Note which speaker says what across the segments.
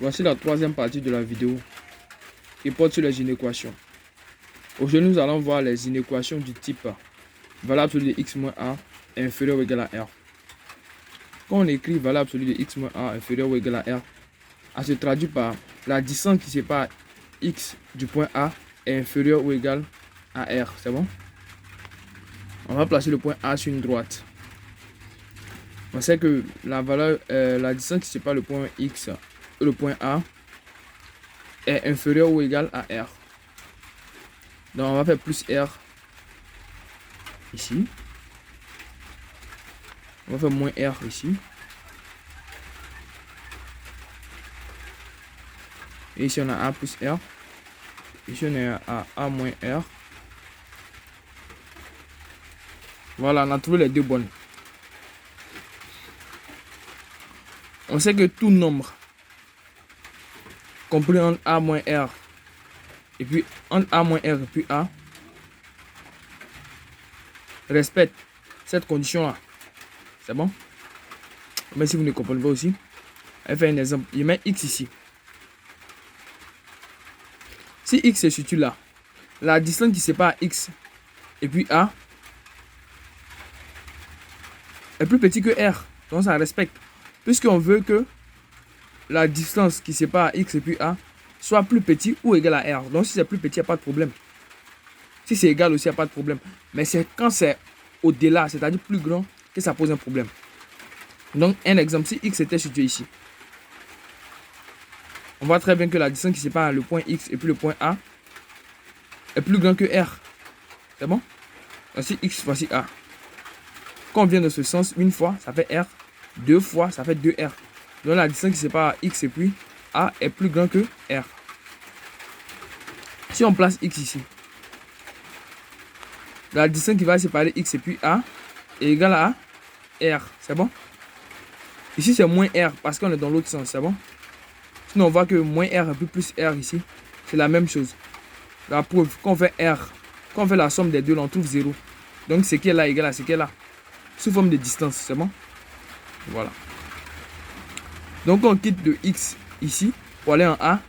Speaker 1: Voici la troisième partie de la vidéo qui porte sur les inéquations. Aujourd'hui, nous allons voir les inéquations du type valeur absolue de x moins a est inférieur ou égal à r. Quand on écrit valeur absolue de x moins a inférieur ou égal à r, elle se traduit par la distance qui sépare x du point A est inférieure ou égale à r. C'est bon? On va placer le point A sur une droite. On sait que la distance qui sépare le point x et le point A est inférieure ou égale à r. Donc on va faire plus r ici. On va faire moins r ici. Et ici on a a plus r. Ici on est à a moins r. Voilà, on a trouvé les deux bonnes. On sait que tout nombre compris entre a moins r et puis entre a moins r et puis a respecte cette condition là. C'est bon? Mais si vous ne comprenez pas aussi, je vais faire un exemple. Je mets x ici. Si x se situe là, la distance qui sépare x et puis a est plus petit que r. Donc ça respecte. Puisqu'on veut que la distance qui sépare x et puis a soit plus petit ou égal à r. Donc si c'est plus petit, il n'y a pas de problème. Si c'est égal aussi, il n'y a pas de problème. Mais c'est quand c'est au-delà, c'est-à-dire plus grand, que ça pose un problème. Donc un exemple, si x était situé ici, on voit très bien que la distance qui sépare le point x et puis le point a est plus grand que r. C'est bon? Voici x, voici a. Quand on vient dans ce sens, une fois, ça fait r. Deux fois, ça fait 2r. Donc la distance qui sépare x et puis a est plus grand que r. Si on place x ici, la distance qui va séparer x et puis a est égale à r. C'est bon? Ici, c'est moins r parce qu'on est dans l'autre sens. C'est bon? Sinon, on voit que moins r et puis plus r ici, c'est la même chose. La preuve, quand on fait r, quand on fait la somme des deux, on trouve 0. Donc, ce qui est là est égal à ce qui est là. Sous forme de distance. C'est bon? Voilà. Donc, on quitte de x ici pour aller en a,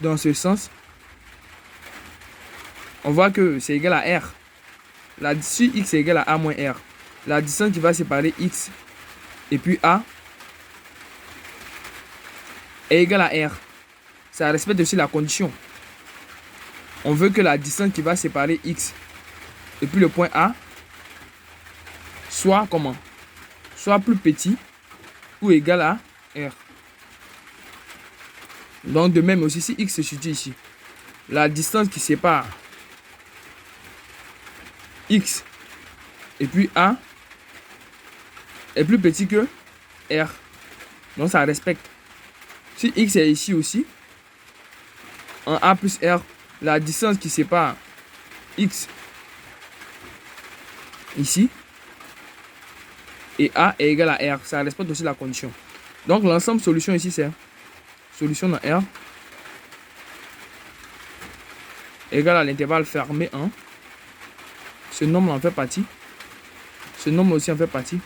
Speaker 1: dans ce sens, on voit que c'est égal à r. Si x est égal à a moins r, la distance qui va séparer x et puis a est égale à r. Ça respecte aussi la condition. On veut que la distance qui va séparer x et puis le point A soit comment? Soit plus petit ou égal à r. Donc de même aussi, si x se situe ici, la distance qui sépare x et puis a est plus petit que r. Donc ça respecte. Si x est ici aussi, en a plus r, la distance qui sépare x ici et a est égal à r. Ça respecte aussi la condition. Donc l'ensemble solution ici c'est solution dans R égale à l'intervalle fermé 1. Ce nombre en fait partie. Ce nombre aussi en fait partie.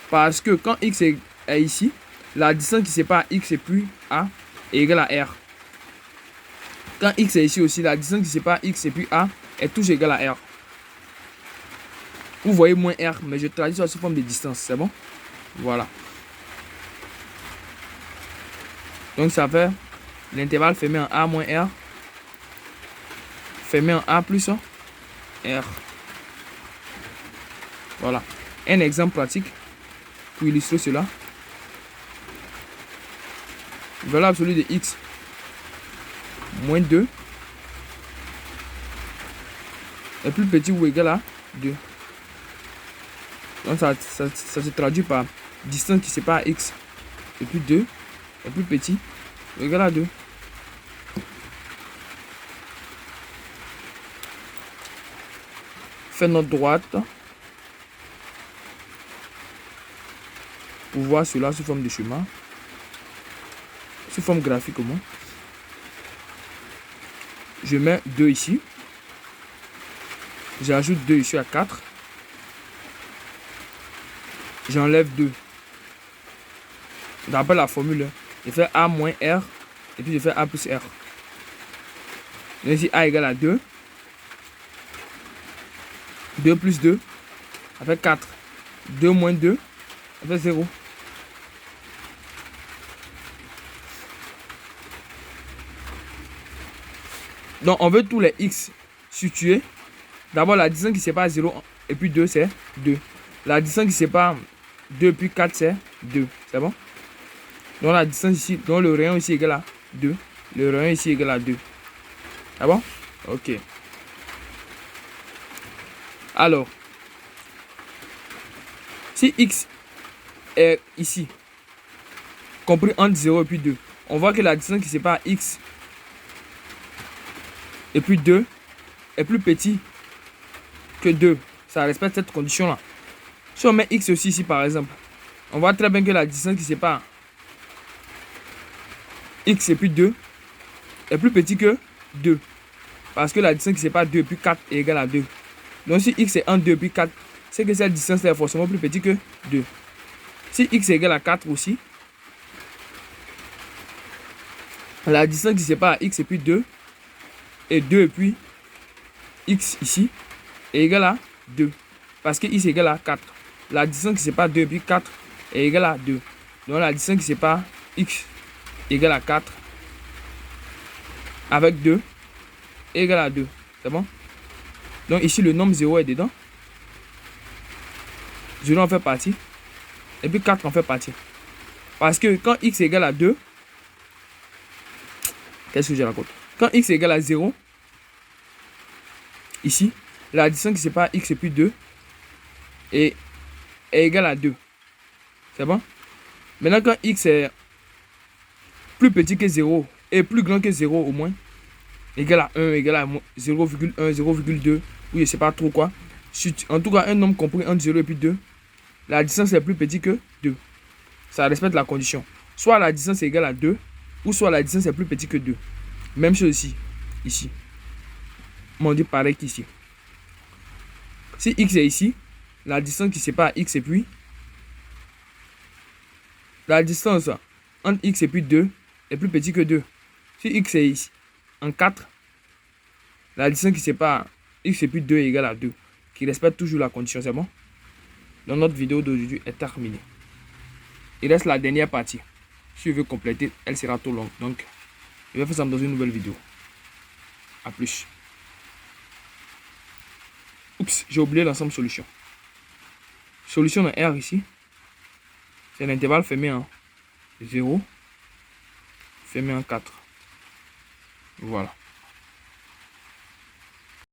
Speaker 1: Parce que quand x est ici, la distance qui sépare x et puis a est égale à r. Quand x est ici aussi, la distance qui sépare x et puis a est toujours égale à r. Vous voyez moins r, mais je traduis ça sous forme de distance. C'est bon? Voilà. Donc ça fait l'intervalle fermé en a moins r fermé en a plus r. Voilà. Un exemple pratique pour illustrer cela. Valeur absolue de x moins 2 est plus petit ou égal à 2. Donc ça se traduit par distance qui sépare x et puis 2 est plus petit ou égal à 2. Fait notre droite pour voir cela sous forme de schéma, sous forme graphique au moins. Je mets 2 ici. J'ajoute 2 ici à 4. J'enlève 2. Je rappelle la formule. Je fais A moins R. Et puis je fais A plus R. Donc ici, A égale à 2. 2 plus 2, ça fait 4. 2 moins 2, ça fait 0. Donc, on veut tous les x situés. D'abord, la distance qui sépare 0 et puis 2, c'est 2. La distance qui sépare 2 et puis 4, c'est 2. C'est bon? Donc, la distance ici, donc le rayon ici égale à 2. Le rayon ici égale à 2. C'est bon? Ok. Alors, si x est ici, compris entre 0 et puis 2, on voit que la distance qui sépare x et puis 2 est plus petit que 2. Ça respecte cette condition-là. Si on met x aussi ici, par exemple, on voit très bien que la distance qui sépare x et puis 2 est plus petit que 2. Parce que la distance qui sépare 2 et puis 4 est égale à 2. Donc si x est entre 2 et puis 4, c'est que cette distance est forcément plus petite que 2. Si x est égal à 4 aussi, la distance qui sépare x et puis 2 et 2 et puis x ici est égale à 2. Parce que x est égal à 4. La distance qui sépare 2 et puis 4 est égale à 2. Donc la distance qui sépare x égale à 4 avec 2 est égale à 2. C'est bon? Donc ici le nombre 0 est dedans. 0 en fait partie. Et puis 4 en fait partie. Parce que quand x est égal à 2, qu'est-ce que je raconte? Quand x est égal à 0, ici, la distance qui sépare x et puis 2 est égale à 2. C'est bon? Maintenant, quand x est plus petit que 0 et plus grand que 0 au moins, égal à 1, égal à 0,1, 0,2, oui, je ne sais pas trop quoi. En tout cas, un nombre compris entre 0 et puis 2, la distance est plus petite que 2. Ça respecte la condition. Soit la distance est égale à 2, ou soit la distance est plus petite que 2. Même chose ici. Ici. On dit pareil qu'ici. Si x est ici, la distance qui sépare x et puis la distance entre x et puis 2 est plus petite que 2. Si x est ici, en 4, la distance qui sépare x et puis 2 est égale à 2. Qui respecte toujours la condition, c'est bon? Donc notre vidéo d'aujourd'hui est terminée. Il reste la dernière partie. Si je veux compléter, elle sera trop longue. Donc, je vais faire ça dans une nouvelle vidéo. A plus. Oups, j'ai oublié l'ensemble solution. Solution de R ici. C'est l'intervalle fermé en 0. Fermé en 4. Voilà.